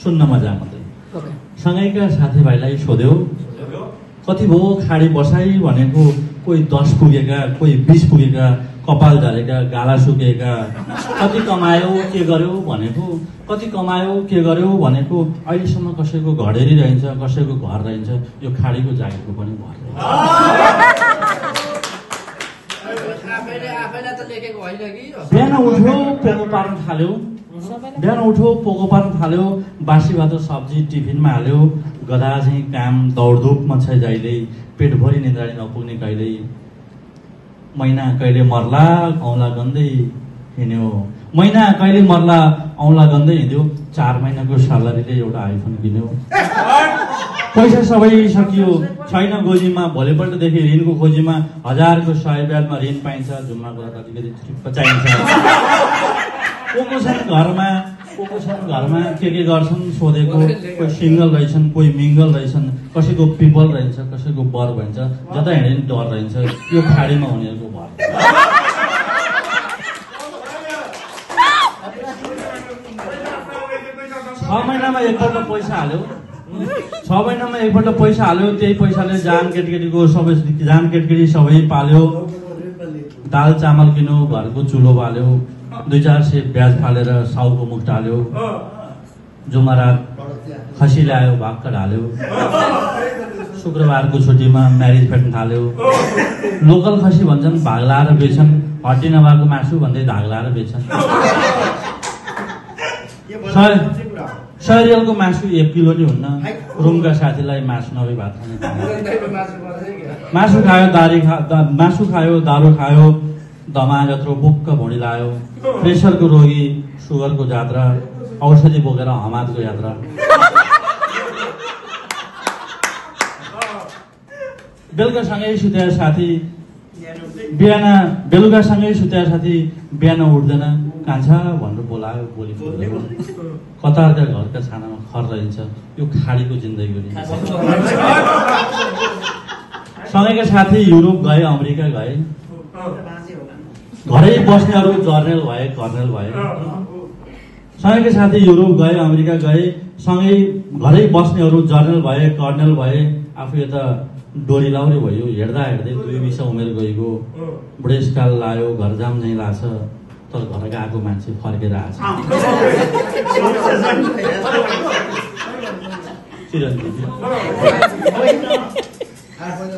सुन्न मजा मात्रै। सँगैका साथीभाइलाई सोध्यो कति भयो खाडी बसाई भनेको, कोही 10 पुगेका, कोही 20 पुगेका, कपाल झरेका, गाला सुकेका, कति कमायो के गर्यो भनेको, कति कमायो के गर्यो भनेको, अहिलेसम्म कसैको घडेरी रहन्छ, कसैको घर रहन्छ, यो खाडीको जागिरको पनि घर रहन्छ। बिहान उठ्यो पोको पार्न थाल्यो, बिहान उठ्यो पोको पार्न थाल्यो, बासी भात सब्जी टिफिनमा हाल्यो, गधा चाहिँ काम दौडधुपमा छ जहिले, पेटभरि निन्द्राणी नपुग्ने कहिले, महिना कहिले मर्ला औँला गन्दै हिँड्यो, महिना कहिले मर्ला औँला गन्दै हिँड्यो, 4 महिनाको स्यालेरीले एउटा आइफोन किन्यो। पैसा सबै सकियो, छैन गोजीमा, भोलिपल्टदेखि ऋणको खोजीमा, 1000 को 100 ब्याजमा ऋण पाइन्छ, जुम्मा कुरा कतिकति चाहिन्छ। को छन् घरमा के गर्छन् सोधेको, कोही सिङ्गल रहेछन्, कोही मिङ्गल रहेछन्, कसैको पिपल रहन्छ, कसैको बर भन्छ, जता हिँडे पनि डर रहन्छ, यो खाडीमा हुनेहरूको भर। 6 महिनामा एकपल्ट पैसा हाल्यो, 6 महिनामा एकपल्ट पैसा हाल्यो, त्यही पैसाले जान केटकेटी सबै पाल्यो, दाल चामल किन्यो, घरको चुलो बाल्यो, 2-4 सेप ब्याज फालेर साउको मुख टाल्यो, जुमरात खसी ल्यायो, भाक्का ढाल्यो, शुक्रबारको छुट्टीमा म्यारिज फेट्न थाल्यो, लोकल खसी भन्छन् भाग लाएर बेच्छन्, हड्डी नभएको मासु भन्दै धाग लाएर बेच्छन्। 100 रियलको मासु 1 किलो नि हुन्न, रुमका साथीलाई मासु नभई भात खाने, मासु खायो दारू खायो, दमा जत्रो बुक्क भुँडी लायो, प्रेसरको रोगी, सुगरको जात्रा, औषधि बोकेर हमादको यात्रा। बेलुका सँगै सुतेर साथी बिहान उठ्दैन, कान्छा भनेर बोलायो, बोली कतारका घरका छानामा खर रहन्छ, यो खाडीको जिन्दगी हो। सँगैका साथी युरोप गए, अमेरिका गए, घरै बस्नेहरू जर्नल भए, कर्नल भए। सँगैका साथी युरोप गए, अमेरिका गए, सँगै घरै बस्नेहरू जर्नल भए, कर्नल भए, आफू यता डोरी लाउने भयो, हेर्दा हेर्दै 2 वर्ष उमेर गएको, बुढेसकाल लायो, घर जाम झैँ लाग्छ, तर घर गएको मान्छे फर्केर आछ।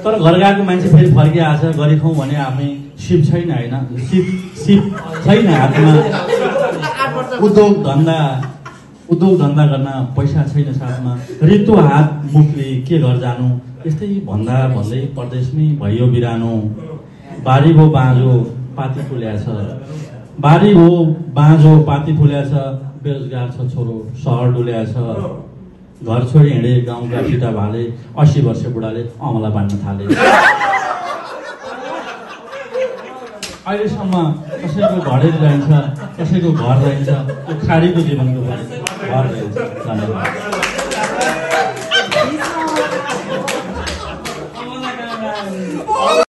तर घर गएको मान्छे फेरि फर्किआछ, गरी खाउँ भने आफ्नै सिप छैन, होइन सिप छैन हातमा, उद्योग धन्दा गर्न पैसा छैन साथमा, रित्तो हात मुखले के घर जानु, यस्तै भन्दा भन्दै परदेशमै भयो बिरानो। बारी भो बाँझो पाती फुल्याछ, बेरोजगार छ छोरो सहर डुल्याछ, घर छोडी हिँडे गाउँका छिटा भाले, 80 वर्ष बुढाले अमला बाँड्न थाले। अहिलेसम्म कसैको घडेरी रहन्छ, कसैको घर रहन्छ, त्यो खाडीको जीवनको घर रहन्छ। धन्यवाद।